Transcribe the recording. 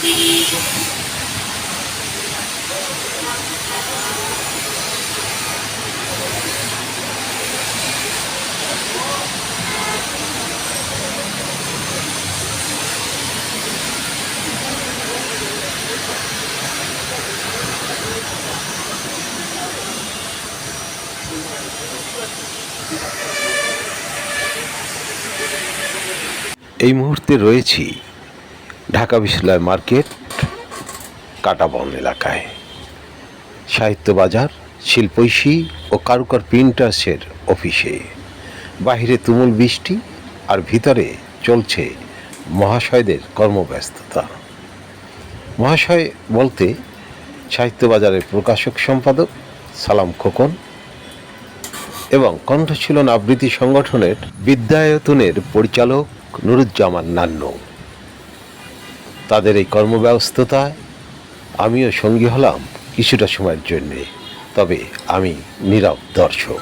এই মুহূর্তে রয়েছি ঢাকা বিশ্ববিদ্যালয় মার্কেট কাঁটাবন এলাকায়। সাহিত্য বাজার, শিল্পৈষী ও কারুকর প্রিন্টার্সের অফিসে বাহিরে তুমুল বৃষ্টি আর ভিতরে চলছে মহাশয়দের কর্মব্যস্ততা। মহাশয় বলতে সাহিত্য বাজারের প্রকাশক সম্পাদক সালাম খোকন এবং কণ্ঠশীলন আবৃত্তি সংগঠনের বিদ্যায়তনের পরিচালক নুরুজ্জামান নান্নু। তাদের এই কর্মব্যস্ততায় আমিও সঙ্গী হলাম কিছুটা সময়ের জন্যে, তবে আমি নীরব দর্শক।